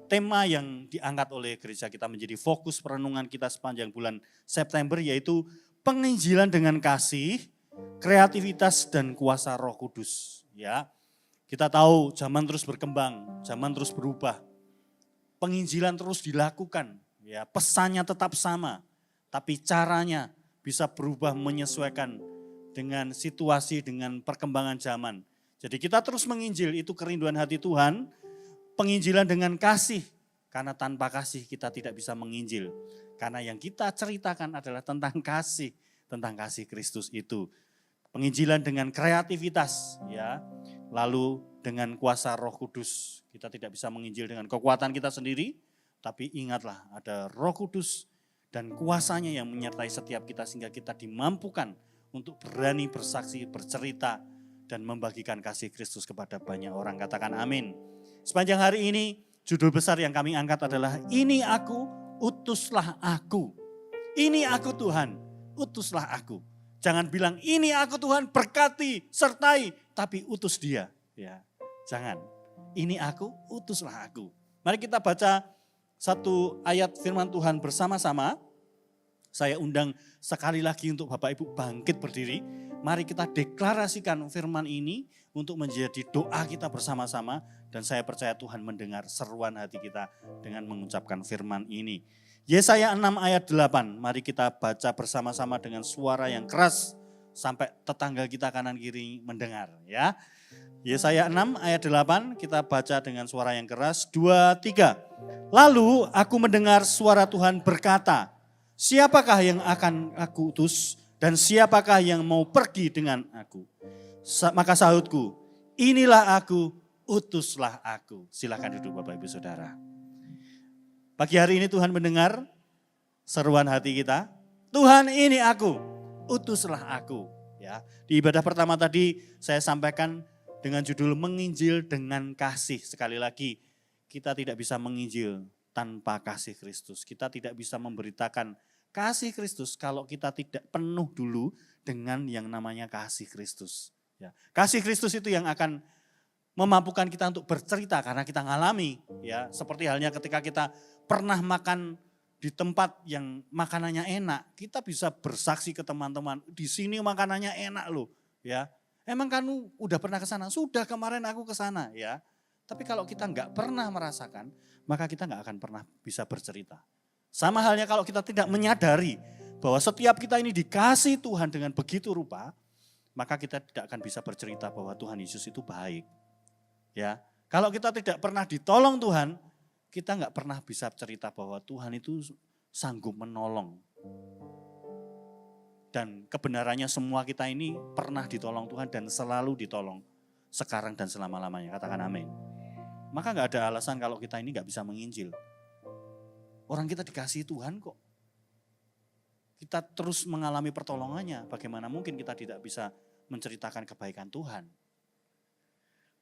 tema yang diangkat oleh gereja kita menjadi fokus perenungan kita sepanjang bulan September, yaitu penginjilan dengan kasih, kreativitas dan kuasa Roh Kudus. Ya, kita tahu zaman terus berkembang, zaman terus berubah, penginjilan terus dilakukan. Ya, pesannya tetap sama, tapi caranya bisa berubah menyesuaikan dengan situasi, dengan perkembangan zaman. Jadi kita terus menginjil, itu kerinduan hati Tuhan. Penginjilan dengan kasih, karena tanpa kasih kita tidak bisa menginjil. Karena yang kita ceritakan adalah tentang kasih Kristus itu. Penginjilan dengan kreativitas, ya, lalu dengan kuasa Roh Kudus. Kita tidak bisa menginjil dengan kekuatan kita sendiri, tapi ingatlah ada Roh Kudus dan kuasanya yang menyertai setiap kita sehingga kita dimampukan untuk berani bersaksi, bercerita, dan membagikan kasih Kristus kepada banyak orang. Katakan amin. Sepanjang hari ini judul besar yang kami angkat adalah ini aku, utuslah aku. Ini aku Tuhan, utuslah aku. Jangan bilang ini aku Tuhan, berkati, sertai, tapi utus dia. Ya, jangan. Ini aku, utuslah aku. Mari kita baca satu ayat firman Tuhan bersama-sama. Saya undang sekali lagi untuk Bapak Ibu bangkit berdiri. Mari kita deklarasikan firman ini untuk menjadi doa kita bersama-sama. Dan saya percaya Tuhan mendengar seruan hati kita dengan mengucapkan firman ini. Yesaya 6 ayat 8, mari kita baca bersama-sama dengan suara yang keras sampai tetangga kita kanan kiri mendengar. Ya. Yesaya 6 ayat 8, kita baca dengan suara yang keras, 2, 3. Lalu aku mendengar suara Tuhan berkata, siapakah yang akan aku utus dan siapakah yang mau pergi dengan aku? Maka sahutku, inilah aku, utuslah aku. Silakan duduk Bapak Ibu Saudara. Pagi hari ini Tuhan mendengar seruan hati kita. Tuhan ini aku, utuslah aku. Ya, di ibadah pertama tadi saya sampaikan dengan judul menginjil dengan kasih. Sekali lagi, kita tidak bisa menginjil tanpa kasih Kristus. Kita tidak bisa memberitakan kasih Kristus kalau kita tidak penuh dulu dengan yang namanya kasih Kristus. Ya, kasih Kristus itu yang akan memampukan kita untuk bercerita karena kita ngalami, ya, seperti halnya ketika kita pernah makan di tempat yang makanannya enak, kita bisa bersaksi ke teman-teman, di sini makanannya enak loh, ya. Emang kamu udah pernah ke sana? Sudah, kemarin aku ke sana, ya. Tapi kalau kita nggak pernah merasakan, maka kita nggak akan pernah bisa bercerita. Sama halnya kalau kita tidak menyadari bahwa setiap kita ini dikasih Tuhan dengan begitu rupa, maka kita tidak akan bisa bercerita bahwa Tuhan Yesus itu baik. Ya, kalau kita tidak pernah ditolong Tuhan, kita nggak pernah bisa cerita bahwa Tuhan itu sanggup menolong. Dan kebenarannya semua kita ini pernah ditolong Tuhan dan selalu ditolong. Sekarang dan selama-lamanya, katakan amin. Maka nggak ada alasan kalau kita ini nggak bisa menginjil. Orang kita dikasih Tuhan kok. Kita terus mengalami pertolongannya, bagaimana mungkin kita tidak bisa menceritakan kebaikan Tuhan.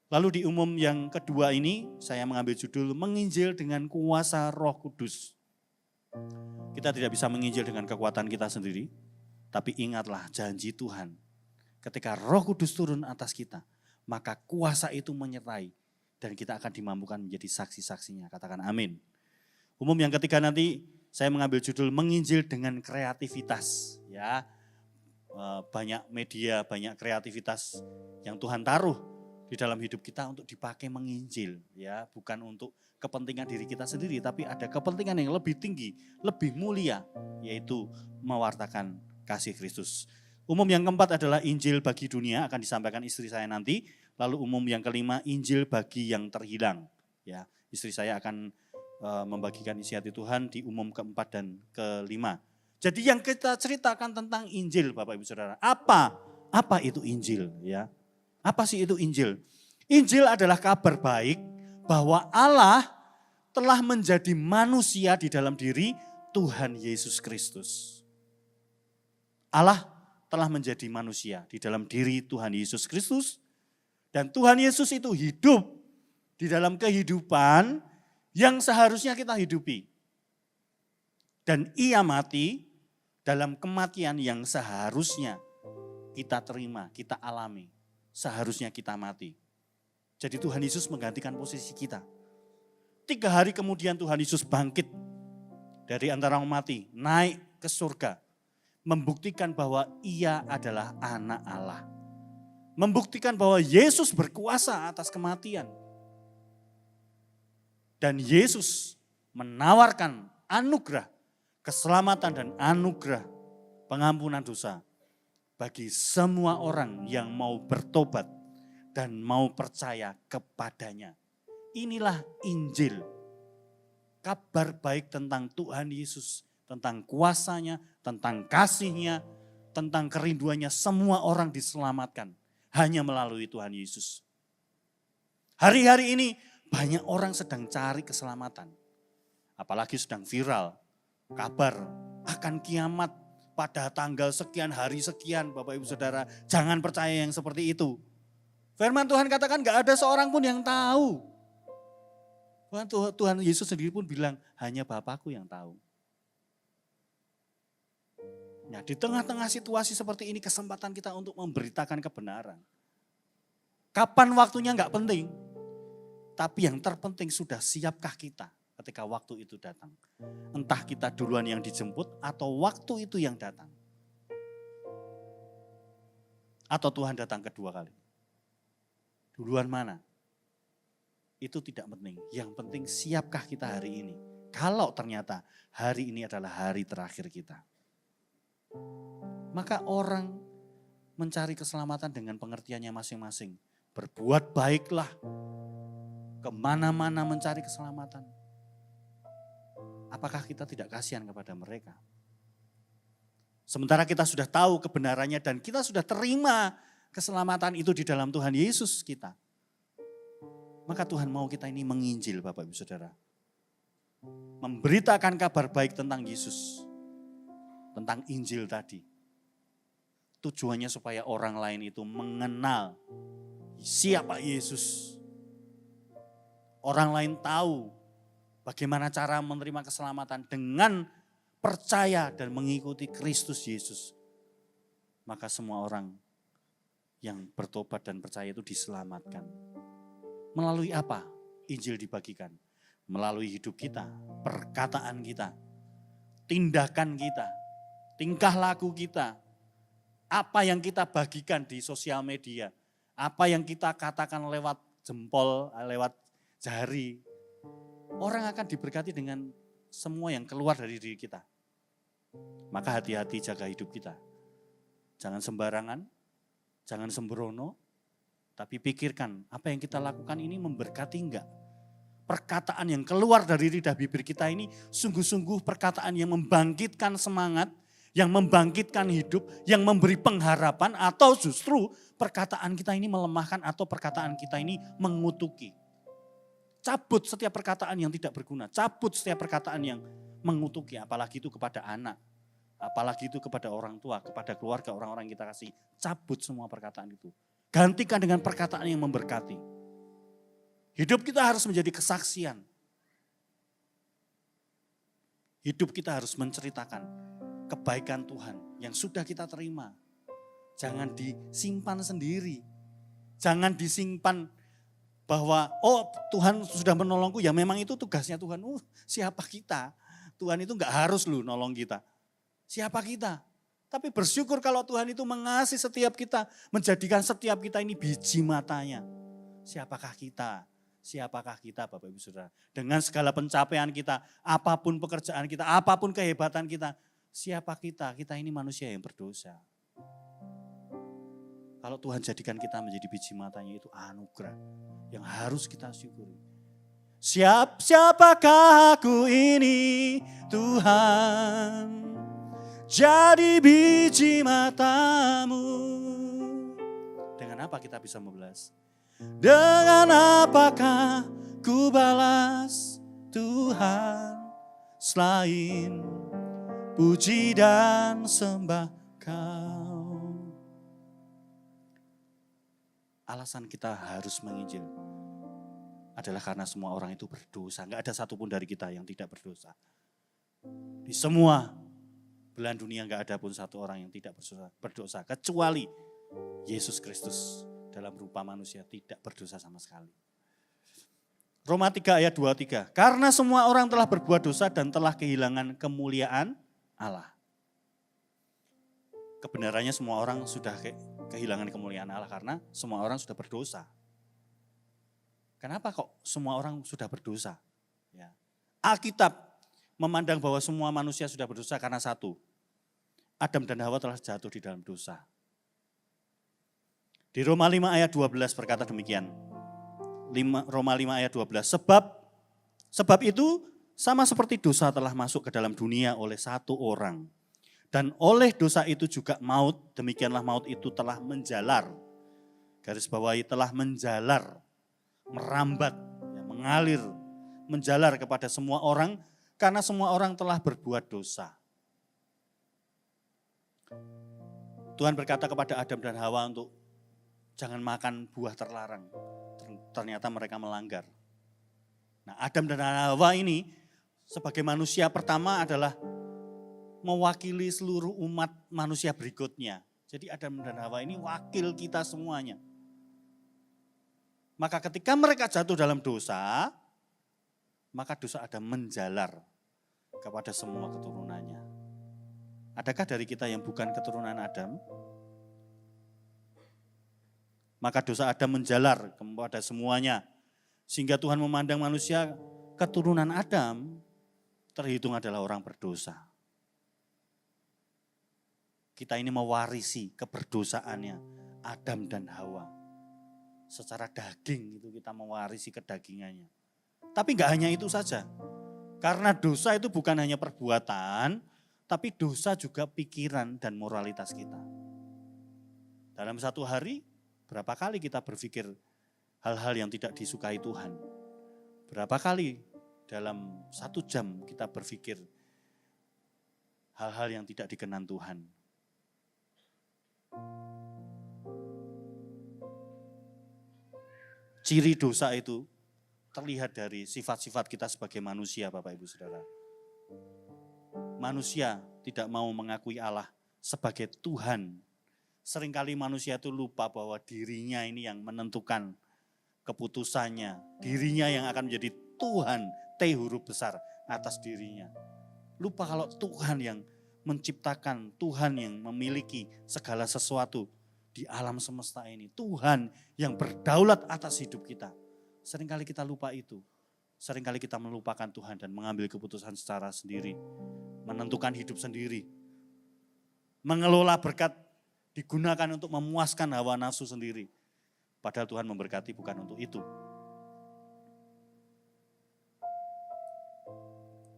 Lalu di umum yang kedua ini saya mengambil judul menginjil dengan kuasa Roh Kudus. Kita tidak bisa menginjil dengan kekuatan kita sendiri, tapi ingatlah janji Tuhan. Ketika Roh Kudus turun atas kita, maka kuasa itu menyertai dan kita akan dimampukan menjadi saksi-saksinya. Katakan amin. Umum yang ketiga nanti saya mengambil judul menginjil dengan kreativitas. Ya, banyak media, banyak kreativitas yang Tuhan taruh di dalam hidup kita untuk dipakai menginjil, ya, bukan untuk kepentingan diri kita sendiri, tapi ada kepentingan yang lebih tinggi, lebih mulia, yaitu mewartakan kasih Kristus. Umum yang keempat adalah Injil bagi dunia, akan disampaikan istri saya nanti. Lalu umum yang kelima Injil bagi yang terhilang. Ya, istri saya akan membagikan isi hati Tuhan di umum keempat dan kelima. Jadi yang kita ceritakan tentang Injil, Bapak Ibu Saudara, apa itu Injil, ya? Apa sih itu Injil? Injil adalah kabar baik bahwa Allah telah menjadi manusia di dalam diri Tuhan Yesus Kristus. Allah telah menjadi manusia di dalam diri Tuhan Yesus Kristus. Dan Tuhan Yesus itu hidup di dalam kehidupan yang seharusnya kita hidupi. Dan ia mati dalam kematian yang seharusnya kita terima, kita alami. Seharusnya kita mati. Jadi Tuhan Yesus menggantikan posisi kita. 3 hari kemudian Tuhan Yesus bangkit dari antara orang mati, naik ke surga. Membuktikan bahwa ia adalah anak Allah. Membuktikan bahwa Yesus berkuasa atas kematian. Dan Yesus menawarkan anugerah, keselamatan dan anugerah pengampunan dosa bagi semua orang yang mau bertobat dan mau percaya kepadanya. Inilah Injil, kabar baik tentang Tuhan Yesus, tentang kuasanya, tentang kasihnya, tentang kerinduannya. Semua orang diselamatkan hanya melalui Tuhan Yesus. Hari-hari ini banyak orang sedang cari keselamatan. Apalagi sedang viral kabar akan kiamat pada tanggal sekian, hari sekian, Bapak Ibu Saudara. Jangan percaya yang seperti itu. Firman Tuhan katakan gak ada seorang pun yang tahu. Tuhan Yesus sendiri pun bilang, hanya Bapakku yang tahu. Nah, di tengah-tengah situasi seperti ini kesempatan kita untuk memberitakan kebenaran. Kapan waktunya gak penting. Tapi yang terpenting sudah siapkah kita ketika waktu itu datang. Entah kita duluan yang dijemput atau waktu itu yang datang. Atau Tuhan datang kedua kali. Duluan mana? Itu tidak penting. Yang penting siapkah kita hari ini. Kalau ternyata hari ini adalah hari terakhir kita. Maka orang mencari keselamatan dengan pengertiannya masing-masing. Berbuat baiklah. Kemana-mana mencari keselamatan. Apakah kita tidak kasihan kepada mereka? Sementara kita sudah tahu kebenarannya dan kita sudah terima keselamatan itu di dalam Tuhan Yesus kita. Maka Tuhan mau kita ini menginjil Bapak Ibu Saudara. Memberitakan kabar baik tentang Yesus. Tentang Injil tadi. Tujuannya supaya orang lain itu mengenal siapa Yesus. Orang lain tahu bagaimana cara menerima keselamatan dengan percaya dan mengikuti Kristus Yesus. Maka semua orang yang bertobat dan percaya itu diselamatkan. Melalui apa Injil dibagikan? Melalui hidup kita, perkataan kita, tindakan kita, tingkah laku kita. Apa yang kita bagikan di sosial media, apa yang kita katakan lewat jempol, lewat jari. Orang akan diberkati dengan semua yang keluar dari diri kita. Maka hati-hati jaga hidup kita. Jangan sembarangan, jangan sembrono, tapi pikirkan apa yang kita lakukan ini memberkati enggak. Perkataan yang keluar dari lidah bibir kita ini sungguh-sungguh perkataan yang membangkitkan semangat, yang membangkitkan hidup, yang memberi pengharapan, atau justru perkataan kita ini melemahkan atau perkataan kita ini mengutuki. Cabut setiap perkataan yang tidak berguna, cabut setiap perkataan yang mengutuki, apalagi itu kepada anak, apalagi itu kepada orang tua, kepada keluarga, orang-orang yang kita kasih. Cabut semua perkataan itu. Gantikan dengan perkataan yang memberkati. Hidup kita harus menjadi kesaksian. Hidup kita harus menceritakan kebaikan Tuhan yang sudah kita terima. Jangan disimpan sendiri. Jangan disimpan bahwa Tuhan sudah menolongku, ya memang itu tugasnya Tuhan. Siapa kita? Tuhan itu enggak harus nolong kita. Siapa kita? Tapi bersyukur kalau Tuhan itu mengasihi setiap kita, menjadikan setiap kita ini biji matanya. Siapakah kita? Siapakah kita Bapak Ibu Saudara? Dengan segala pencapaian kita, apapun pekerjaan kita, apapun kehebatan kita, siapa kita? Kita ini manusia yang berdosa. Kalau Tuhan jadikan kita menjadi biji matanya, itu anugerah yang harus kita syukuri. Siapakah aku ini Tuhan, jadi biji matamu. Dengan apa kita bisa membalas? Dengan apakah ku balas Tuhan, selain puji dan sembah Kau. Alasan kita harus menginjil adalah karena semua orang itu berdosa. Enggak ada satupun dari kita yang tidak berdosa. Di semua belahan dunia enggak ada pun satu orang yang tidak berdosa. Kecuali Yesus Kristus dalam rupa manusia tidak berdosa sama sekali. Roma 3 ayat 23. Karena semua orang telah berbuat dosa dan telah kehilangan kemuliaan Allah. Kebenarannya semua orang sudah kehilangan kemuliaan Allah karena semua orang sudah berdosa. Kenapa kok semua orang sudah berdosa? Ya. Alkitab memandang bahwa semua manusia sudah berdosa karena satu. Adam dan Hawa telah jatuh di dalam dosa. Di Roma 5 ayat 12 berkata demikian. Roma 5 ayat 12. Sebab itu sama seperti dosa telah masuk ke dalam dunia oleh satu orang. Dan oleh dosa itu juga maut, demikianlah maut itu telah menjalar. Garis bawahi telah menjalar, merambat, ya, mengalir, menjalar kepada semua orang karena semua orang telah berbuat dosa. Tuhan berkata kepada Adam dan Hawa untuk jangan makan buah terlarang. Ternyata mereka melanggar. Nah, Adam dan Hawa ini sebagai manusia pertama adalah mewakili seluruh umat manusia berikutnya. Jadi Adam dan Hawa ini wakil kita semuanya. Maka ketika mereka jatuh dalam dosa, maka dosa Adam menjalar kepada semua keturunannya. Adakah dari kita yang bukan keturunan Adam? Maka dosa Adam menjalar kepada semuanya. Sehingga Tuhan memandang manusia keturunan Adam terhitung adalah orang berdosa. Kita ini mewarisi keberdosaannya Adam dan Hawa. Secara daging itu kita mewarisi kedagingannya. Tapi enggak hanya itu saja. Karena dosa itu bukan hanya perbuatan, tapi dosa juga pikiran dan moralitas kita. Dalam satu hari, berapa kali kita berpikir hal-hal yang tidak disukai Tuhan? Berapa kali dalam 1 jam kita berpikir hal-hal yang tidak dikenan Tuhan? Ciri dosa itu terlihat dari sifat-sifat kita sebagai manusia, Bapak Ibu Saudara. Manusia tidak mau mengakui Allah sebagai Tuhan. Seringkali manusia itu lupa bahwa dirinya ini yang menentukan keputusannya. Dirinya yang akan menjadi Tuhan, T huruf besar atas dirinya. Lupa kalau Tuhan yang menciptakan, Tuhan yang memiliki segala sesuatu di alam semesta ini. Tuhan yang berdaulat atas hidup kita. Seringkali kita lupa itu. Seringkali kita melupakan Tuhan dan mengambil keputusan secara sendiri. Menentukan hidup sendiri. Mengelola berkat digunakan untuk memuaskan hawa nafsu sendiri. Padahal Tuhan memberkati bukan untuk itu.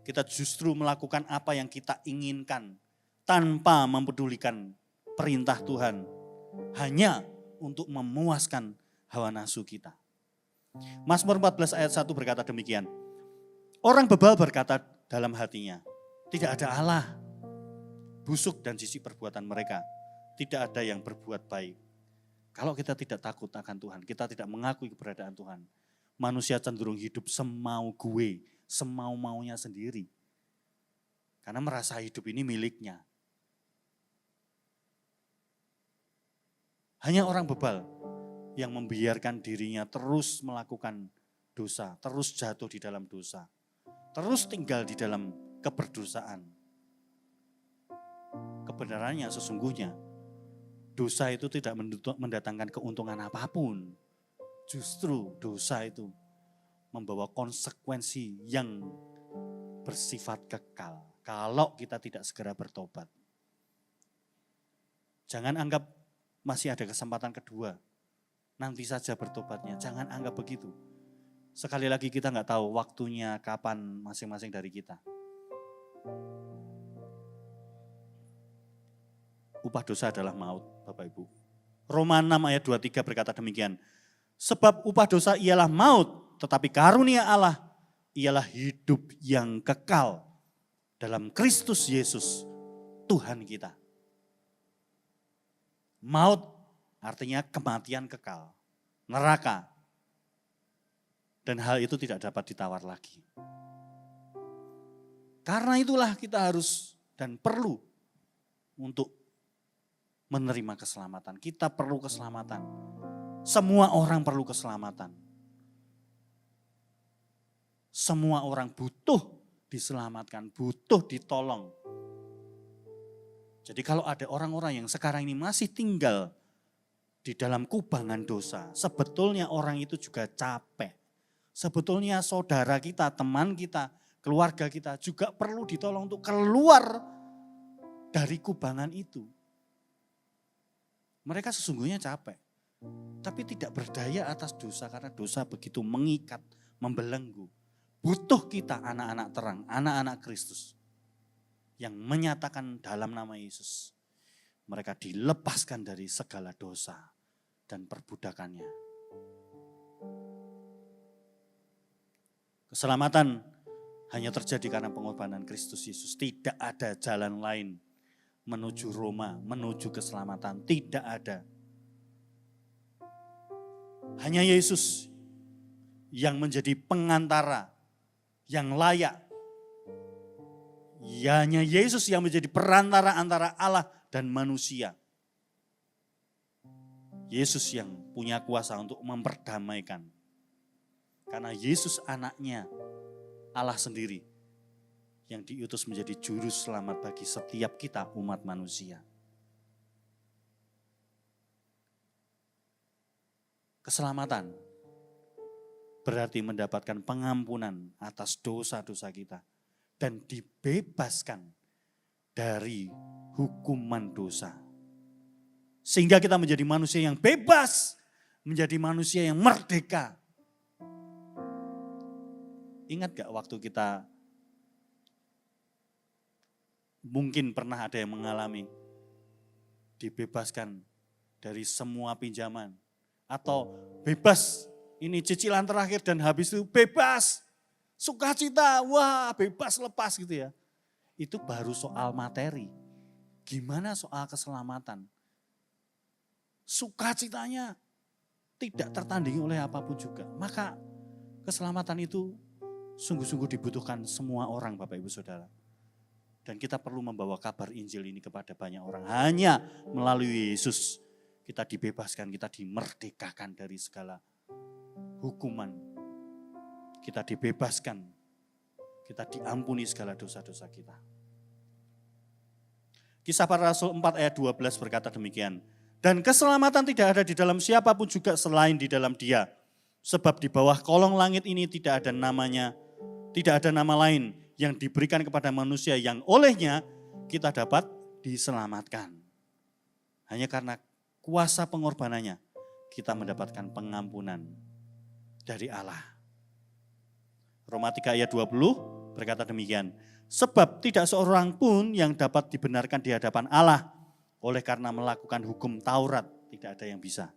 Kita justru melakukan apa yang kita inginkan tanpa mempedulikan perintah Tuhan. Hanya untuk memuaskan hawa nafsu kita. Mazmur 14 ayat 1 berkata demikian. Orang bebal berkata dalam hatinya, tidak ada Allah. Busuk dan jijik perbuatan mereka. Tidak ada yang berbuat baik. Kalau kita tidak takut akan Tuhan, kita tidak mengakui keberadaan Tuhan. Manusia cenderung hidup semau gue, semau-maunya sendiri. Karena merasa hidup ini miliknya. Hanya orang bebal yang membiarkan dirinya terus melakukan dosa, terus jatuh di dalam dosa, terus tinggal di dalam keberdosaan. Kebenarannya sesungguhnya dosa itu tidak mendatangkan keuntungan apapun. Justru dosa itu membawa konsekuensi yang bersifat kekal kalau kita tidak segera bertobat. Jangan anggap masih ada kesempatan kedua. Nanti saja bertobatnya, jangan anggap begitu. Sekali lagi kita nggak tahu waktunya kapan masing-masing dari kita. Upah dosa adalah maut, Bapak Ibu. Roma 6 ayat 23 berkata demikian. Sebab upah dosa ialah maut, tetapi karunia Allah ialah hidup yang kekal dalam Kristus Yesus, Tuhan kita. Maut artinya kematian kekal, neraka. Dan hal itu tidak dapat ditawar lagi. Karena itulah kita harus dan perlu untuk menerima keselamatan. Kita perlu keselamatan. Semua orang perlu keselamatan. Semua orang butuh diselamatkan, butuh ditolong. Jadi kalau ada orang-orang yang sekarang ini masih tinggal di dalam kubangan dosa, sebetulnya orang itu juga capek. Sebetulnya saudara kita, teman kita, keluarga kita juga perlu ditolong untuk keluar dari kubangan itu. Mereka sesungguhnya capek, tapi tidak berdaya atas dosa karena dosa begitu mengikat, membelenggu. Butuh kita anak-anak terang, anak-anak Kristus yang menyatakan dalam nama Yesus. Mereka dilepaskan dari segala dosa dan perbudakannya. Keselamatan hanya terjadi karena pengorbanan Kristus Yesus. Tidak ada jalan lain menuju Roma, menuju keselamatan. Tidak ada. Hanya Yesus yang menjadi pengantara yang layak. Hanya Yesus yang menjadi perantara antara Allah dan manusia. Yesus yang punya kuasa untuk memperdamaikan. Karena Yesus anaknya Allah sendiri yang diutus menjadi juru selamat bagi setiap kita umat manusia. Keselamatan berarti mendapatkan pengampunan atas dosa-dosa kita dan dibebaskan dari hukuman dosa. Sehingga kita menjadi manusia yang bebas, menjadi manusia yang merdeka. Ingat gak waktu kita mungkin pernah ada yang mengalami dibebaskan dari semua pinjaman atau bebas ini cicilan terakhir dan habis itu bebas, sukacita, wah bebas lepas gitu ya. Itu baru soal materi. Gimana soal keselamatan? Sukacitanya tidak tertandingi oleh apapun juga. Maka keselamatan itu sungguh-sungguh dibutuhkan semua orang Bapak Ibu Saudara. Dan kita perlu membawa kabar Injil ini kepada banyak orang. Hanya melalui Yesus kita dibebaskan, kita dimerdekakan dari segala hukuman. Kita dibebaskan, kita diampuni segala dosa-dosa kita. Kisah Para Rasul 4 ayat 12 berkata demikian. Dan keselamatan tidak ada di dalam siapapun juga selain di dalam Dia. Sebab di bawah kolong langit ini tidak ada namanya, tidak ada nama lain yang diberikan kepada manusia yang olehnya kita dapat diselamatkan. Hanya karena kuasa pengorbanannya kita mendapatkan pengampunan dari Allah. Roma 3 ayat 20 berkata demikian. Sebab tidak seorang pun yang dapat dibenarkan di hadapan Allah oleh karena melakukan hukum Taurat. Tidak ada yang bisa.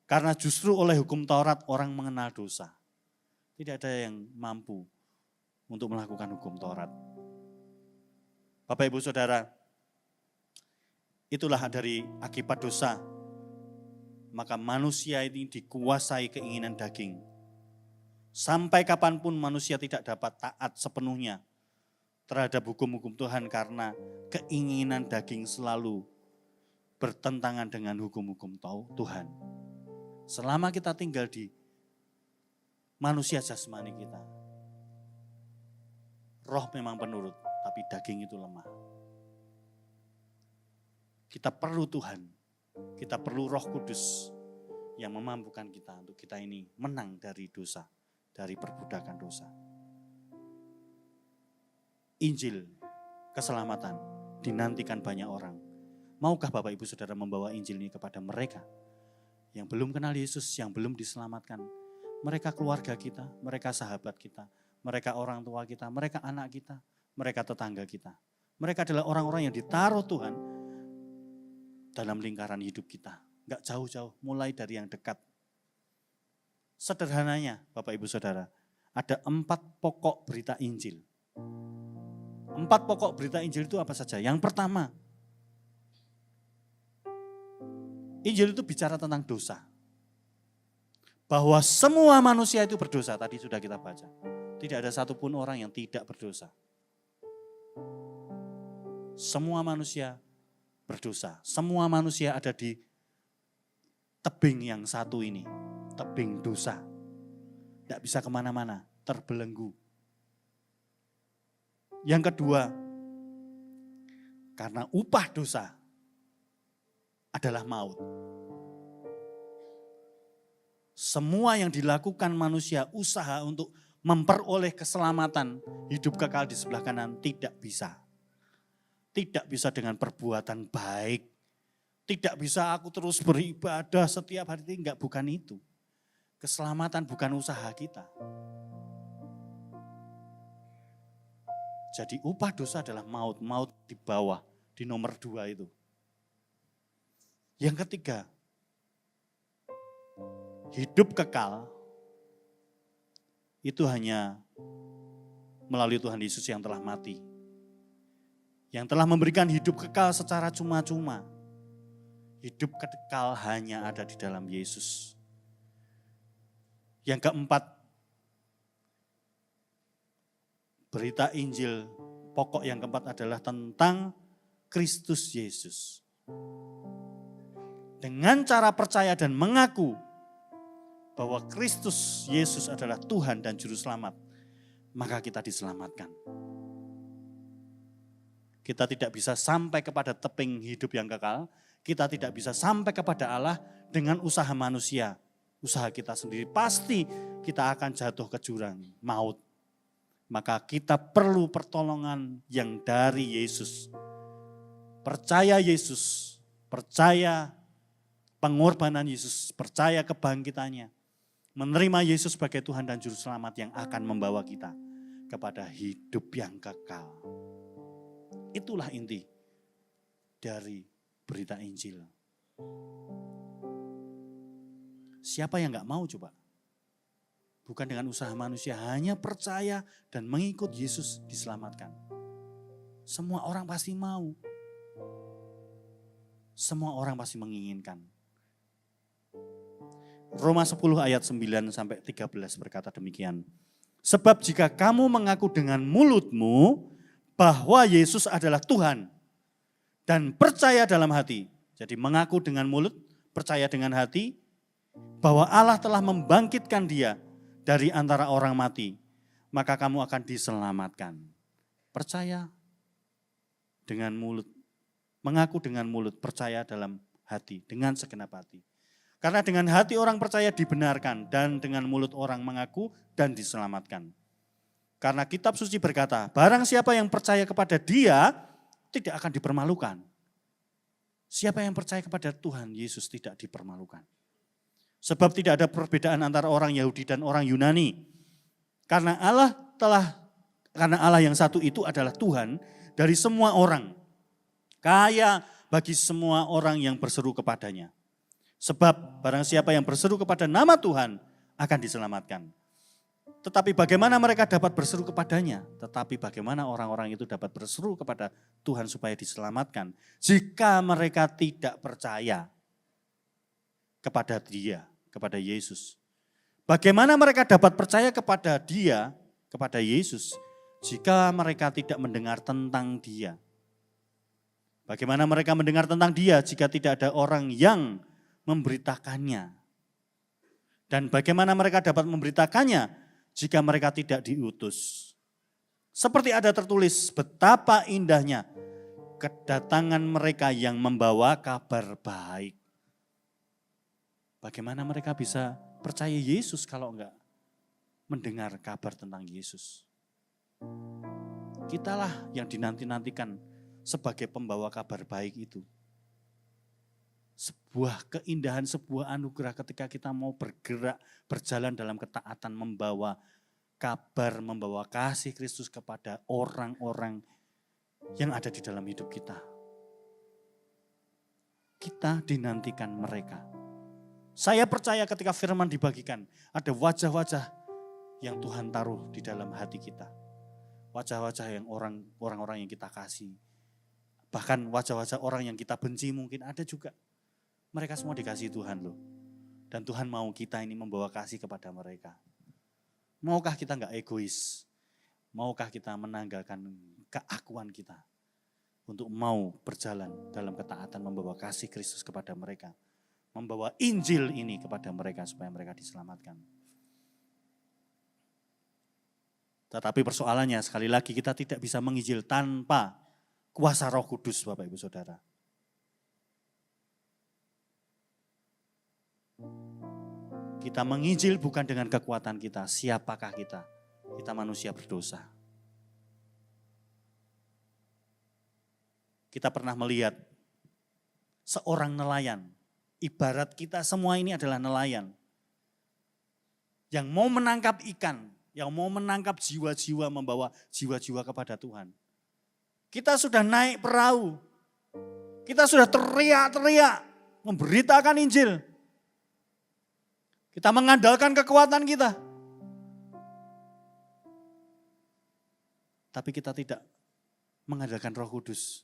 Karena justru oleh hukum Taurat orang mengenal dosa. Tidak ada yang mampu untuk melakukan hukum Taurat. Bapak Ibu Saudara, itulah dari akibat dosa. Maka manusia ini dikuasai keinginan daging. Sampai kapanpun manusia tidak dapat taat sepenuhnya terhadap hukum-hukum Tuhan karena keinginan daging selalu bertentangan dengan hukum-hukum Tuhan. Selama kita tinggal di manusia jasmani kita, roh memang penurut, tapi daging itu lemah. Kita perlu Tuhan, kita perlu Roh Kudus yang memampukan kita untuk kita ini menang dari dosa, dari perbudakan dosa. Injil, keselamatan dinantikan banyak orang. Maukah Bapak Ibu Saudara membawa Injil ini kepada mereka yang belum kenal Yesus, yang belum diselamatkan? Mereka keluarga kita, mereka sahabat kita, mereka orang tua kita, mereka anak kita, mereka tetangga kita. Mereka adalah orang-orang yang ditaruh Tuhan dalam lingkaran hidup kita. Enggak jauh-jauh, mulai dari yang dekat. Sederhananya Bapak Ibu Saudara, ada 4 pokok berita Injil. 4 pokok berita Injil itu apa saja? Yang pertama, Injil itu bicara tentang dosa. Bahwa semua manusia itu berdosa, tadi sudah kita baca. Tidak ada satupun orang yang tidak berdosa. Semua manusia berdosa. Semua manusia ada di tebing yang satu ini. Tebing dosa. Tidak bisa kemana-mana. terbelenggu. Yang kedua, karena upah dosa adalah maut. Semua yang dilakukan manusia usaha untuk memperoleh keselamatan hidup kekal di sebelah kanan tidak bisa. Tidak bisa dengan perbuatan baik. Tidak bisa aku terus beribadah setiap hari, enggak, bukan itu. Keselamatan bukan usaha kita. Jadi upah dosa adalah maut. Maut di bawah, di nomor 2 itu. Yang ketiga, hidup kekal itu hanya melalui Tuhan Yesus yang telah mati. Yang telah memberikan hidup kekal secara cuma-cuma. Hidup kekal hanya ada di dalam Yesus. Yang keempat, berita Injil pokok yang keempat adalah tentang Kristus Yesus. Dengan cara percaya dan mengaku bahwa Kristus Yesus adalah Tuhan dan Juru Selamat, maka kita diselamatkan. Kita tidak bisa sampai kepada teping hidup yang kekal, kita tidak bisa sampai kepada Allah dengan usaha manusia, usaha kita sendiri. Pasti kita akan jatuh ke jurang maut. Maka kita perlu pertolongan yang dari Yesus. Percaya Yesus, percaya pengorbanan Yesus, percaya kebangkitannya. Menerima Yesus sebagai Tuhan dan Juru Selamat yang akan membawa kita kepada hidup yang kekal. Itulah inti dari berita Injil. Siapa yang gak mau coba? Bukan dengan usaha manusia, hanya percaya dan mengikut Yesus diselamatkan. Semua orang pasti mau. Semua orang pasti menginginkan. Roma 10 ayat 9 sampai 13 berkata demikian. Sebab jika kamu mengaku dengan mulutmu bahwa Yesus adalah Tuhan dan percaya dalam hati. Jadi mengaku dengan mulut, percaya dengan hati bahwa Allah telah membangkitkan dia dari antara orang mati, maka kamu akan diselamatkan. Percaya dengan mulut, mengaku dengan mulut, percaya dalam hati, dengan segenap hati. Karena dengan hati orang percaya dibenarkan dan dengan mulut orang mengaku dan diselamatkan. Karena kitab suci berkata, barang siapa yang percaya kepada dia tidak akan dipermalukan. Siapa yang percaya kepada Tuhan Yesus tidak dipermalukan. Sebab tidak ada perbedaan antara orang Yahudi dan orang Yunani. Karena Allah yang satu itu adalah Tuhan dari semua orang. Kaya bagi semua orang yang berseru kepadanya. Sebab barang siapa yang berseru kepada nama Tuhan akan diselamatkan. Tetapi bagaimana mereka dapat berseru kepadanya? Tetapi bagaimana orang-orang itu dapat berseru kepada Tuhan supaya diselamatkan? Jika mereka tidak percaya kepada dia, kepada Yesus. Bagaimana mereka dapat percaya kepada dia, kepada Yesus, jika mereka tidak mendengar tentang dia? Bagaimana mereka mendengar tentang dia jika tidak ada orang yang memberitakannya? Dan bagaimana mereka dapat memberitakannya jika mereka tidak diutus? Seperti ada tertulis, betapa indahnya kedatangan mereka yang membawa kabar baik. Bagaimana mereka bisa percaya Yesus kalau enggak mendengar kabar tentang Yesus? Kitalah yang dinanti-nantikan sebagai pembawa kabar baik itu. Sebuah keindahan, sebuah anugerah ketika kita mau bergerak, berjalan dalam ketaatan, membawa kabar, membawa kasih Kristus kepada orang-orang yang ada di dalam hidup kita. Kita dinantikan mereka. Saya percaya ketika firman dibagikan, ada wajah-wajah yang Tuhan taruh di dalam hati kita. Wajah-wajah yang orang-orang yang kita kasih. Bahkan wajah-wajah orang yang kita benci mungkin ada juga. Mereka semua dikasih Tuhan loh. Dan Tuhan mau kita ini membawa kasih kepada mereka. Maukah kita enggak egois? Maukah kita menanggalkan keakuan kita? Untuk mau berjalan dalam ketaatan membawa kasih Kristus kepada mereka. Membawa Injil ini kepada mereka supaya mereka diselamatkan. Tetapi persoalannya sekali lagi kita tidak bisa menginjil tanpa kuasa Roh Kudus, Bapak Ibu Saudara. Kita menginjil bukan dengan kekuatan kita. Siapakah kita? Kita manusia berdosa. Kita pernah melihat seorang nelayan. Ibarat kita semua ini adalah nelayan. Yang mau menangkap ikan, yang mau menangkap jiwa-jiwa, membawa jiwa-jiwa kepada Tuhan. Kita sudah naik perahu, kita sudah teriak-teriak, memberitakan Injil. Kita mengandalkan kekuatan kita. Tapi kita tidak mengandalkan Roh Kudus.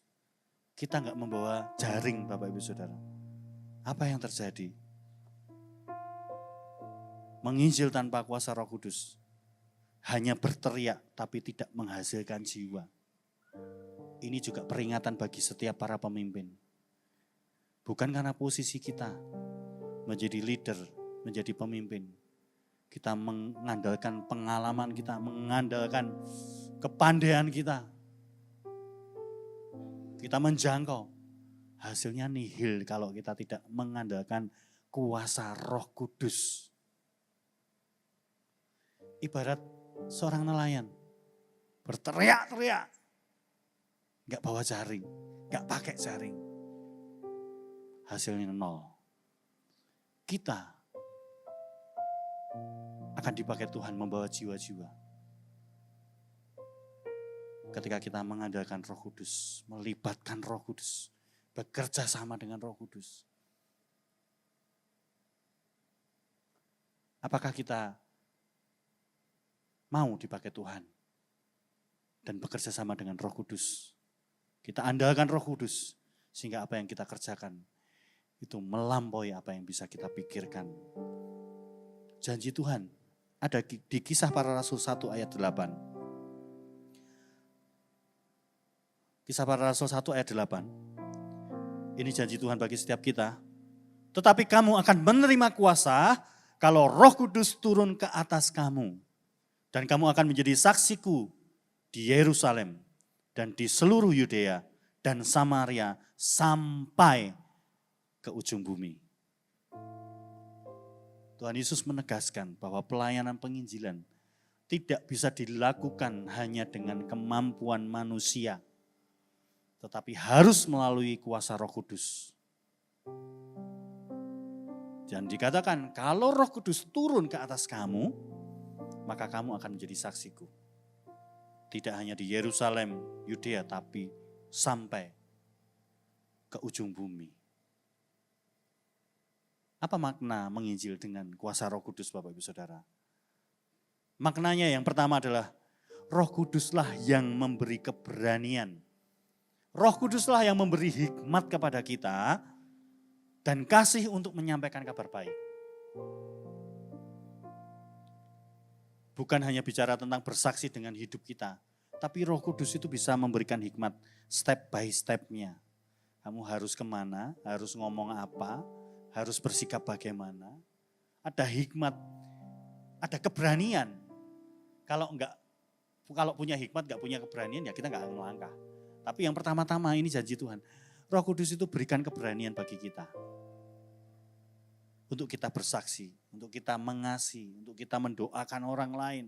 Kita enggak membawa jaring, Bapak Ibu Saudara. Apa yang terjadi? Menginjil tanpa kuasa Roh Kudus. Hanya berteriak tapi tidak menghasilkan jiwa. Ini juga peringatan bagi setiap para pemimpin. Bukan karena posisi kita menjadi leader, menjadi pemimpin. Kita mengandalkan pengalaman kita, mengandalkan kepandaian kita. Kita menjangkau. Hasilnya nihil kalau kita tidak mengandalkan kuasa Roh Kudus. Ibarat seorang nelayan berteriak-teriak, gak bawa jaring, gak pakai jaring, hasilnya nol. Kita akan dipakai Tuhan membawa jiwa-jiwa. Ketika kita mengandalkan Roh Kudus, melibatkan Roh Kudus, bekerja sama dengan Roh Kudus. Apakah kita mau dipakai Tuhan dan bekerja sama dengan Roh Kudus? Kita andalkan Roh Kudus sehingga apa yang kita kerjakan itu melampaui apa yang bisa kita pikirkan. Janji Tuhan ada di Kisah Para Rasul 1 ayat 8. Kisah Para Rasul 1 ayat 8. Ini janji Tuhan bagi setiap kita. Tetapi kamu akan menerima kuasa kalau Roh Kudus turun ke atas kamu. Dan kamu akan menjadi saksiku di Yerusalem dan di seluruh Yudea dan Samaria sampai ke ujung bumi. Tuhan Yesus menegaskan bahwa pelayanan penginjilan tidak bisa dilakukan hanya dengan kemampuan manusia, tetapi harus melalui kuasa Roh Kudus. Dan dikatakan kalau Roh Kudus turun ke atas kamu, maka kamu akan menjadi saksiku. Tidak hanya di Yerusalem, Yudea, tapi sampai ke ujung bumi. Apa makna menginjil dengan kuasa Roh Kudus, Bapak Ibu Saudara? Maknanya yang pertama adalah Roh Kuduslah yang memberi keberanian. Roh Kuduslah yang memberi hikmat kepada kita dan kasih untuk menyampaikan kabar baik. Bukan hanya bicara tentang bersaksi dengan hidup kita, tapi Roh Kudus itu bisa memberikan hikmat step by step-nya. Kamu harus kemana, harus ngomong apa, harus bersikap bagaimana. Ada hikmat, ada keberanian. Kalau punya hikmat, enggak punya keberanian, ya kita enggak akan melangkah. Tapi yang pertama-tama ini janji Tuhan. Roh Kudus itu berikan keberanian bagi kita. Untuk kita bersaksi, untuk kita mengasihi, untuk kita mendoakan orang lain.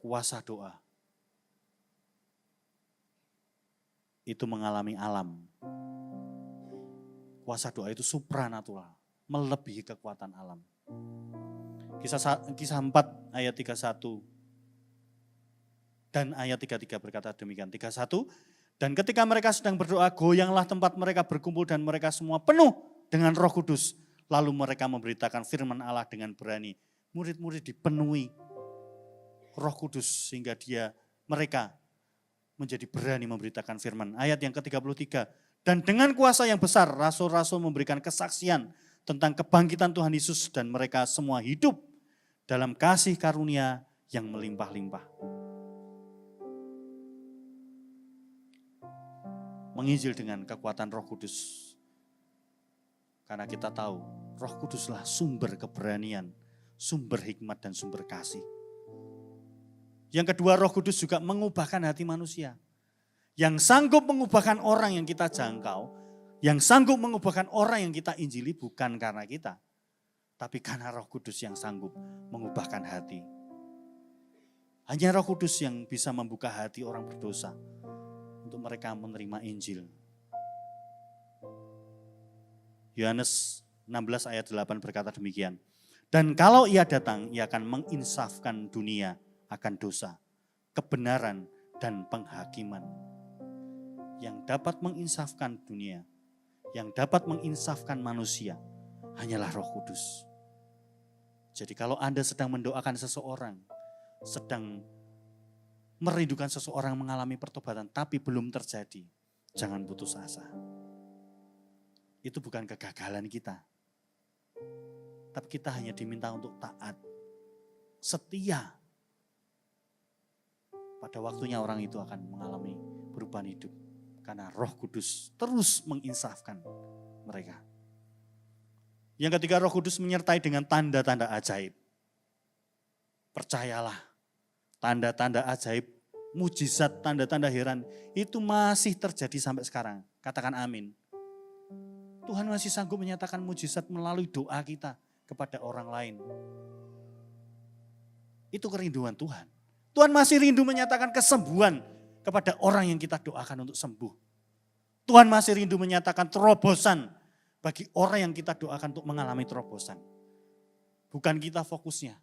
Kuasa doa. Itu mengalami alam. Kuasa doa itu supranatural, melebihi kekuatan alam. Kisah 4 ayat 31 dan ayat 33 berkata demikian. 31, dan ketika mereka sedang berdoa, goyanglah tempat mereka berkumpul dan mereka semua penuh dengan Roh Kudus. Lalu mereka memberitakan firman Allah dengan berani. Murid-murid dipenuhi Roh Kudus sehingga mereka menjadi berani memberitakan firman. Ayat yang ke-33, dan dengan kuasa yang besar rasul-rasul memberikan kesaksian tentang kebangkitan Tuhan Yesus dan mereka semua hidup dalam kasih karunia yang melimpah-limpah. Menginjil dengan kekuatan Roh Kudus. Karena kita tahu Roh Kuduslah sumber keberanian, sumber hikmat dan sumber kasih. Yang kedua, Roh Kudus juga mengubahkan hati manusia. Yang sanggup mengubahkan orang yang kita jangkau, yang sanggup mengubahkan orang yang kita injili bukan karena kita, tapi karena Roh Kudus yang sanggup mengubahkan hati. Hanya Roh Kudus yang bisa membuka hati orang berdosa untuk mereka menerima Injil. Yohanes 16 ayat 8 berkata demikian. Dan kalau ia datang, ia akan menginsafkan dunia akan dosa, kebenaran, dan penghakiman. Yang dapat menginsafkan dunia, yang dapat menginsafkan manusia, hanyalah Roh Kudus. Jadi kalau Anda sedang mendoakan seseorang, sedang merindukan seseorang mengalami pertobatan, tapi belum terjadi, jangan putus asa. Itu bukan kegagalan kita. Tapi kita hanya diminta untuk taat, setia. Pada waktunya orang itu akan mengalami perubahan hidup. Karena Roh Kudus terus menginsafkan mereka. Yang ketiga, Roh Kudus menyertai dengan tanda-tanda ajaib. Percayalah, tanda-tanda ajaib, mujizat, tanda-tanda heran, itu masih terjadi sampai sekarang. Katakan amin. Tuhan masih sanggup menyatakan mujizat melalui doa kita kepada orang lain. Itu kerinduan Tuhan. Tuhan masih rindu menyatakan kesembuhan kepada orang yang kita doakan untuk sembuh. Tuhan masih rindu menyatakan terobosan bagi orang yang kita doakan untuk mengalami terobosan. Bukan kita fokusnya,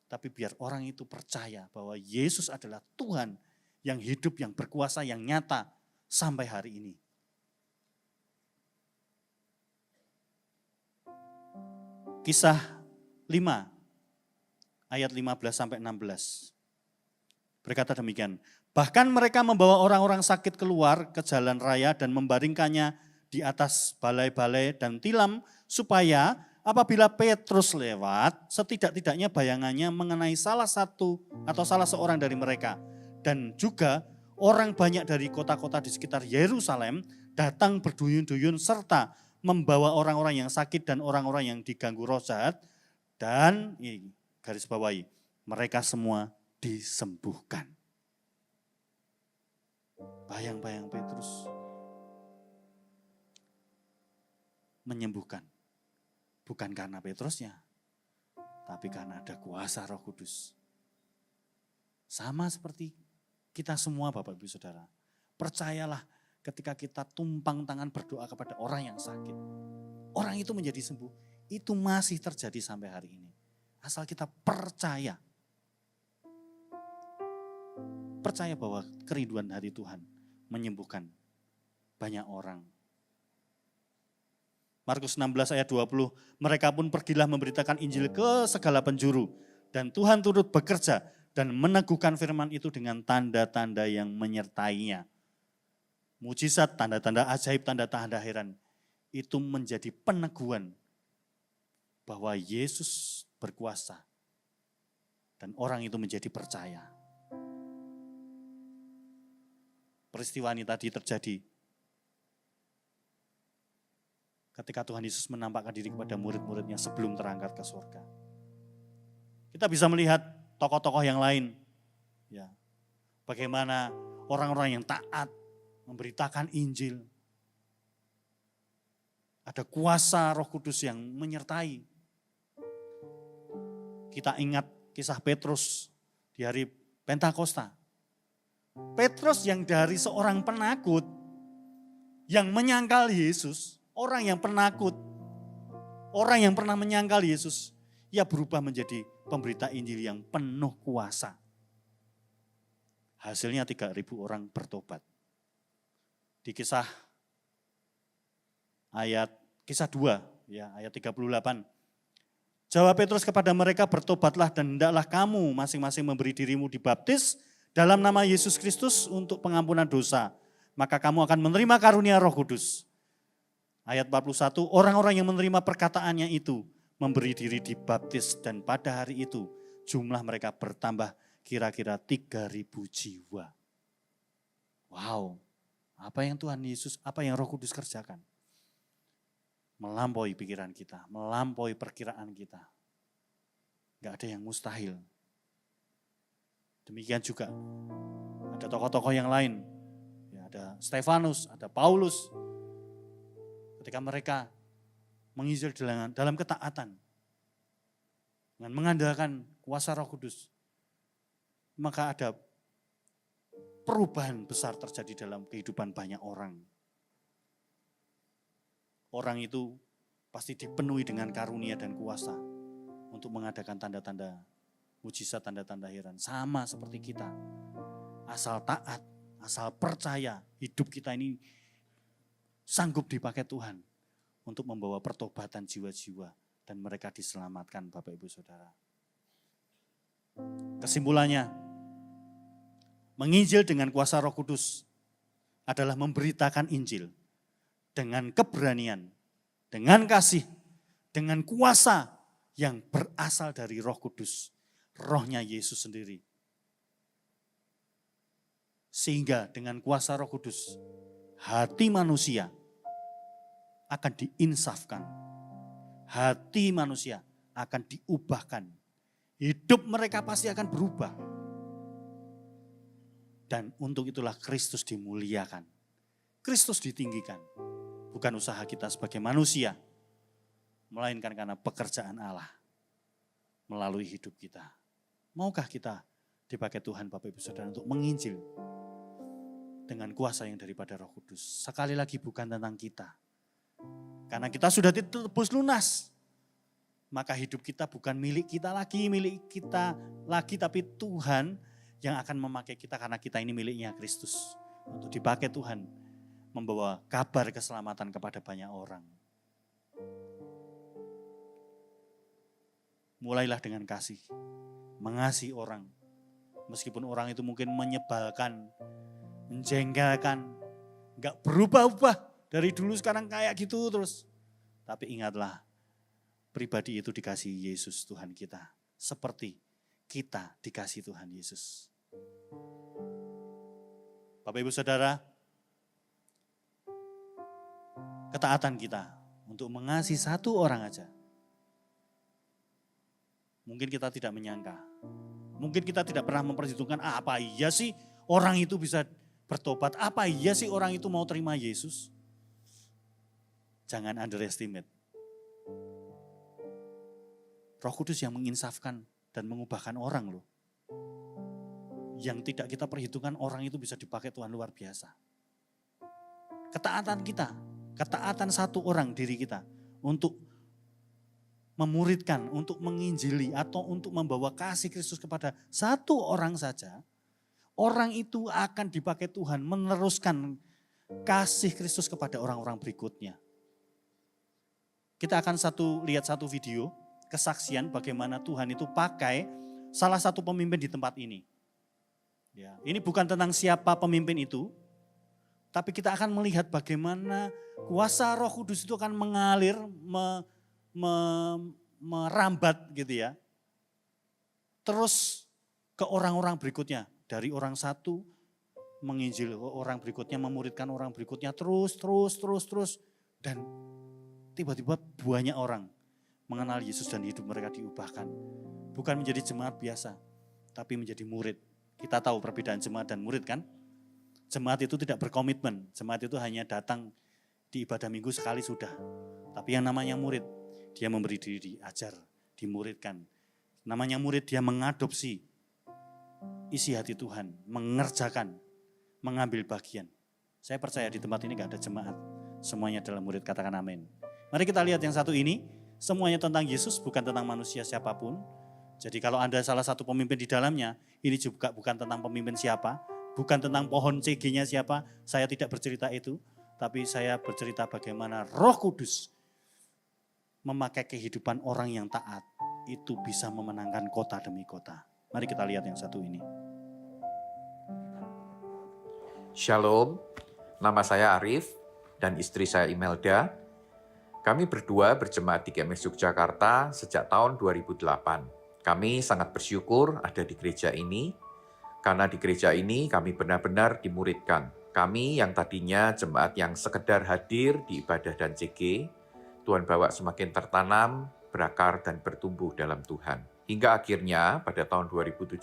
tapi biar orang itu percaya bahwa Yesus adalah Tuhan yang hidup, yang berkuasa, yang nyata sampai hari ini. Kisah 5 ayat 15 sampai 16. Berkata demikian, bahkan mereka membawa orang-orang sakit keluar ke jalan raya dan membaringkannya di atas balai-balai dan tilam supaya apabila Petrus lewat, setidak-tidaknya bayangannya mengenai salah satu atau salah seorang dari mereka. Dan juga orang banyak dari kota-kota di sekitar Yerusalem datang berduyun-duyun serta membawa orang-orang yang sakit dan orang-orang yang diganggu roh jahat. Dan garis bawahi, mereka semua disembuhkan. Bayang-bayang Petrus menyembuhkan. Bukan karena Petrusnya, tapi karena ada kuasa Roh Kudus. Sama seperti kita semua Bapak Ibu Saudara. Percayalah ketika kita tumpang tangan berdoa kepada orang yang sakit. Orang itu menjadi sembuh. Itu masih terjadi sampai hari ini. Asal kita percaya. Percaya bahwa kerinduan hati Tuhan menyembuhkan banyak orang. Markus 16 ayat 20, mereka pun pergilah memberitakan Injil ke segala penjuru. Dan Tuhan turut bekerja dan meneguhkan firman itu dengan tanda-tanda yang menyertainya. Mujizat, tanda-tanda ajaib, tanda-tanda heran. Itu menjadi peneguhan bahwa Yesus berkuasa. Dan orang itu menjadi percaya. Peristiwa ini tadi terjadi ketika Tuhan Yesus menampakkan diri kepada murid-muridnya sebelum terangkat ke surga. Kita bisa melihat tokoh-tokoh yang lain. Ya, bagaimana orang-orang yang taat memberitakan Injil. Ada kuasa Roh Kudus yang menyertai. Kita ingat kisah Petrus di hari Pentakosta. Petrus yang dari seorang penakut yang menyangkal Yesus, orang yang penakut, orang yang pernah menyangkal Yesus, ia berubah menjadi pemberita Injil yang penuh kuasa. Hasilnya 3.000 orang bertobat. Di kisah 2, ya, ayat 38. Jawab Petrus kepada mereka, bertobatlah dan hendaklah kamu masing-masing memberi dirimu dibaptis dalam nama Yesus Kristus untuk pengampunan dosa. Maka kamu akan menerima karunia Roh Kudus. Ayat 41, orang-orang yang menerima perkataannya itu memberi diri dibaptis dan pada hari itu jumlah mereka bertambah kira-kira 3.000 jiwa. Wow, apa yang Tuhan Yesus, apa yang Roh Kudus kerjakan? Melampaui pikiran kita, melampaui perkiraan kita. Nggak ada yang mustahil. Demikian juga ada tokoh-tokoh yang lain. Ya, ada Stefanus, ada Paulus. Ketika mereka menginjil dalam ketaatan, dengan mengandalkan kuasa Roh Kudus, maka ada perubahan besar terjadi dalam kehidupan banyak orang. Orang itu pasti dipenuhi dengan karunia dan kuasa untuk mengadakan tanda-tanda mujizat, tanda-tanda heran. Sama seperti kita. Asal taat, asal percaya, hidup kita ini sanggup dipakai Tuhan untuk membawa pertobatan jiwa-jiwa dan mereka diselamatkan, Bapak Ibu Saudara. Kesimpulannya, menginjil dengan kuasa Roh Kudus adalah memberitakan Injil dengan keberanian, dengan kasih, dengan kuasa yang berasal dari Roh Kudus, Rohnya Yesus sendiri. Sehingga dengan kuasa Roh Kudus, hati manusia akan diinsafkan. Hati manusia akan diubahkan. Hidup mereka pasti akan berubah. Dan untuk itulah Kristus dimuliakan. Kristus ditinggikan. Bukan usaha kita sebagai manusia, melainkan karena pekerjaan Allah melalui hidup kita. Maukah kita dipakai Tuhan Bapak Ibu Saudara untuk menginjil dengan kuasa yang daripada Roh Kudus? Sekali lagi bukan tentang kita. Karena kita sudah ditebus lunas. Maka hidup kita bukan milik kita lagi, tapi Tuhan yang akan memakai kita karena kita ini miliknya Kristus. Untuk dipakai Tuhan membawa kabar keselamatan kepada banyak orang. Mulailah dengan kasih, mengasihi orang. Meskipun orang itu mungkin menyebalkan, menjengkelkan, gak berubah-ubah. Dari dulu sekarang kayak gitu terus. Tapi ingatlah, pribadi itu dikasihi Yesus Tuhan kita. Seperti kita dikasihi Tuhan Yesus. Bapak Ibu Saudara, ketaatan kita untuk mengasihi satu orang aja. Mungkin kita tidak menyangka. Mungkin kita tidak pernah memperhitungkan apa iya sih orang itu bisa bertobat. Apa iya sih orang itu mau terima Yesus. Jangan underestimate. Roh Kudus yang menginsafkan dan mengubahkan orang loh. Yang tidak kita perhitungkan orang itu bisa dipakai Tuhan luar biasa. Ketaatan kita, ketaatan satu orang diri kita untuk memuridkan, untuk menginjili atau untuk membawa kasih Kristus kepada satu orang saja. Orang itu akan dipakai Tuhan meneruskan kasih Kristus kepada orang-orang berikutnya. Kita akan lihat satu video kesaksian bagaimana Tuhan itu pakai salah satu pemimpin di tempat ini. Ya, ini bukan tentang siapa pemimpin itu, tapi kita akan melihat bagaimana kuasa Roh Kudus itu akan mengalir, merambat gitu ya. Terus ke orang-orang berikutnya, dari orang satu menginjil orang berikutnya, memuridkan orang berikutnya, terus. Dan tiba-tiba banyak orang mengenal Yesus dan hidup mereka diubahkan. Bukan menjadi jemaat biasa, tapi menjadi murid. Kita tahu perbedaan jemaat dan murid kan? Jemaat itu tidak berkomitmen, jemaat itu hanya datang di ibadah minggu sekali sudah. Tapi yang namanya murid, dia memberi diri, diajar, dimuridkan. Namanya murid, dia mengadopsi isi hati Tuhan, mengerjakan, mengambil bagian. Saya percaya di tempat ini gak ada jemaat, semuanya adalah murid, katakan amin. Mari kita lihat yang satu ini, semuanya tentang Yesus, bukan tentang manusia siapapun. Jadi kalau Anda salah satu pemimpin di dalamnya, ini juga bukan tentang pemimpin siapa, bukan tentang pohon CG-nya siapa, saya tidak bercerita itu, tapi saya bercerita bagaimana Roh Kudus memakai kehidupan orang yang taat, itu bisa memenangkan kota demi kota. Mari kita lihat yang satu ini. Shalom, nama saya Arif dan istri saya Imelda. Kami berdua berjemaat di GMS Yogyakarta sejak tahun 2008. Kami sangat bersyukur ada di gereja ini, karena di gereja ini kami benar-benar dimuridkan. Kami yang tadinya jemaat yang sekedar hadir di ibadah dan CG, Tuhan bawa semakin tertanam, berakar, dan bertumbuh dalam Tuhan. Hingga akhirnya pada tahun 2017,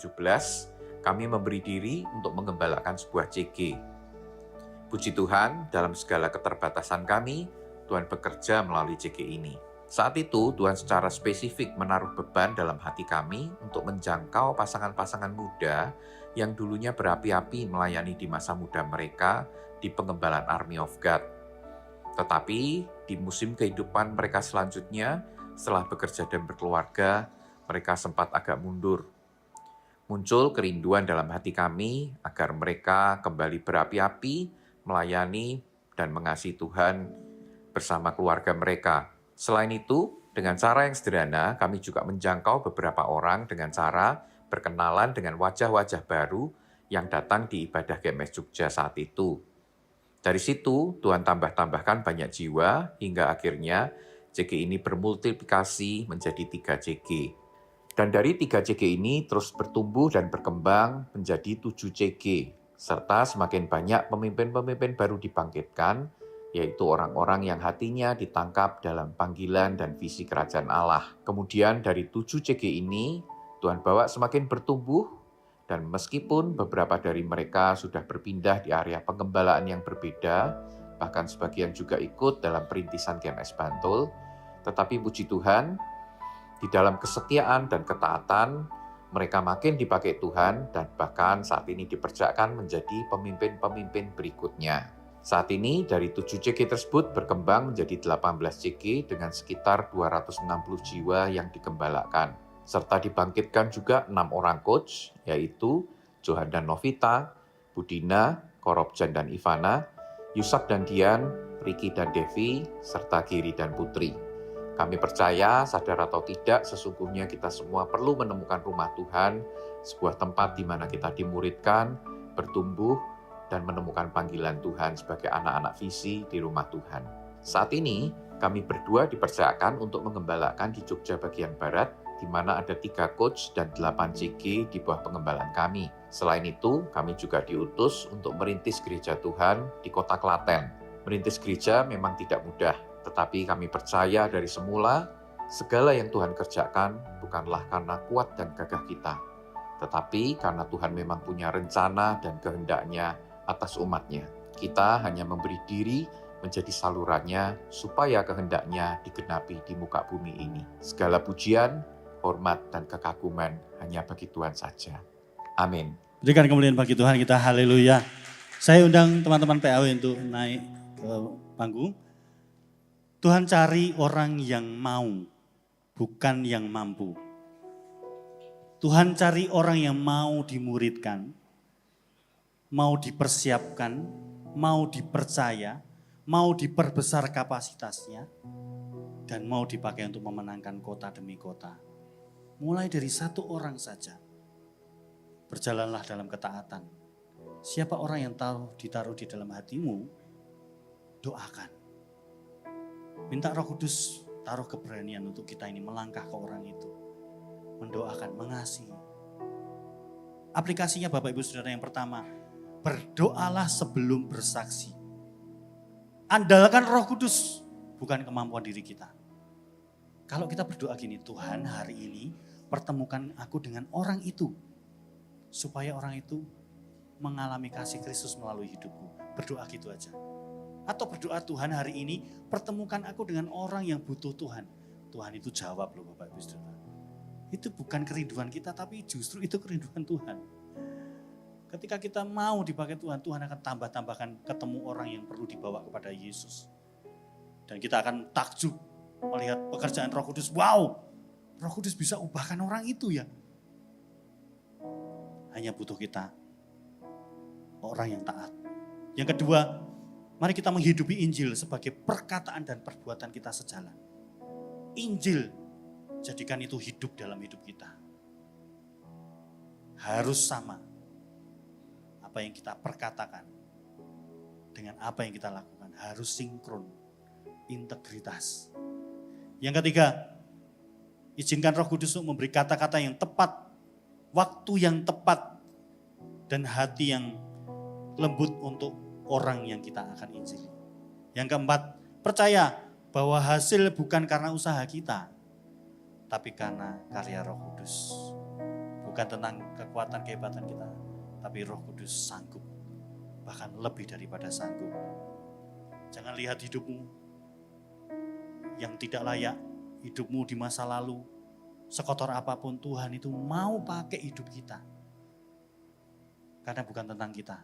kami memberi diri untuk mengembalakan sebuah CG. Puji Tuhan, dalam segala keterbatasan kami, Tuhan bekerja melalui CG ini. Saat itu, Tuhan secara spesifik menaruh beban dalam hati kami untuk menjangkau pasangan-pasangan muda yang dulunya berapi-api melayani di masa muda mereka di pengembalaan Army of God. Tetapi di musim kehidupan mereka selanjutnya, setelah bekerja dan berkeluarga, mereka sempat agak mundur. Muncul kerinduan dalam hati kami agar mereka kembali berapi-api, melayani, dan mengasihi Tuhan bersama keluarga mereka. Selain itu, dengan cara yang sederhana, kami juga menjangkau beberapa orang dengan cara berkenalan dengan wajah-wajah baru yang datang di ibadah GMS Jogja saat itu. Dari situ, Tuhan tambahkan banyak jiwa hingga akhirnya CG ini bermultiplikasi menjadi 3 CG. Dan dari 3 CG ini terus bertumbuh dan berkembang menjadi 7 CG, serta semakin banyak pemimpin-pemimpin baru dibangkitkan, yaitu orang-orang yang hatinya ditangkap dalam panggilan dan visi kerajaan Allah. Kemudian dari 7 CG ini, Tuhan bawa semakin bertumbuh, dan meskipun beberapa dari mereka sudah berpindah di area pengembalaan yang berbeda, bahkan sebagian juga ikut dalam perintisan GMS Bantul, tetapi puji Tuhan, di dalam kesetiaan dan ketaatan, mereka makin dipakai Tuhan dan bahkan saat ini dipercayakan menjadi pemimpin-pemimpin berikutnya. Saat ini dari 7 CG tersebut berkembang menjadi 18 CG dengan sekitar 260 jiwa yang digembalakan. Serta dibangkitkan juga 6 orang coach, yaitu Johan dan Novita, Budina, Korobjan dan Ivana, Yusak dan Dian, Riki dan Devi, serta Giri dan Putri. Kami percaya, sadar atau tidak, sesungguhnya kita semua perlu menemukan rumah Tuhan, sebuah tempat di mana kita dimuridkan, bertumbuh, dan menemukan panggilan Tuhan sebagai anak-anak visi di rumah Tuhan. Saat ini, kami berdua dipercayakan untuk mengembalakan di Jogja bagian Barat, di mana ada 3 coach dan 8 CG di bawah pengembalaan kami. Selain itu, kami juga diutus untuk merintis gereja Tuhan di kota Klaten. Merintis gereja memang tidak mudah, tetapi kami percaya dari semula, segala yang Tuhan kerjakan bukanlah karena kuat dan gagah kita, tetapi karena Tuhan memang punya rencana dan kehendaknya atas umatnya. Kita hanya memberi diri menjadi salurannya supaya kehendaknya digenapi di muka bumi ini. Segala pujian, hormat, dan kekaguman hanya bagi Tuhan saja. Amin. Berikan kemuliaan bagi Tuhan kita, haleluya. Saya undang teman-teman PAW untuk naik ke panggung. Tuhan cari orang yang mau, bukan yang mampu. Tuhan cari orang yang mau dimuridkan, mau dipersiapkan, mau dipercaya, mau diperbesar kapasitasnya, dan mau dipakai untuk memenangkan kota demi kota. Mulai dari 1 orang saja. Berjalanlah dalam ketaatan. Siapa orang yang ditaruh di dalam hatimu, doakan. Minta Roh Kudus taruh keberanian untuk kita ini melangkah ke orang itu. Mendoakan, mengasihi. Aplikasinya Bapak Ibu Saudara yang pertama, berdoalah sebelum bersaksi. Andalkan Roh Kudus, bukan kemampuan diri kita. Kalau kita berdoa gini, Tuhan hari ini pertemukan aku dengan orang itu. Supaya orang itu mengalami kasih Kristus melalui hidupku. Berdoa gitu aja. Atau berdoa, Tuhan hari ini pertemukan aku dengan orang yang butuh Tuhan. Tuhan itu jawab loh Bapak Ibu Saudara. Itu bukan kerinduan kita, tapi justru itu kerinduan Tuhan. Ketika kita mau dipakai Tuhan, Tuhan akan tambah-tambahkan ketemu orang yang perlu dibawa kepada Yesus. Dan kita akan takjub melihat pekerjaan Roh Kudus. Wow, Roh Kudus bisa ubahkan orang itu ya. Hanya butuh kita, orang yang taat. Yang kedua, mari kita menghidupi Injil sebagai perkataan dan perbuatan kita sejalan. Injil, jadikan itu hidup dalam hidup kita. Harus sama apa yang kita perkatakan dengan apa yang kita lakukan. Harus sinkron, integritas. Yang ketiga, izinkan Roh Kudus untuk memberi kata-kata yang tepat, waktu yang tepat, dan hati yang lembut untuk orang yang kita akan injili. Yang keempat, percaya bahwa hasil bukan karena usaha kita, tapi karena karya Roh Kudus. Bukan tentang kekuatan kehebatan kita, tapi Roh Kudus sanggup, bahkan lebih daripada sanggup. Jangan lihat hidupmu yang tidak layak, hidupmu di masa lalu, sekotor apapun Tuhan itu mau pakai hidup kita. Karena bukan tentang kita,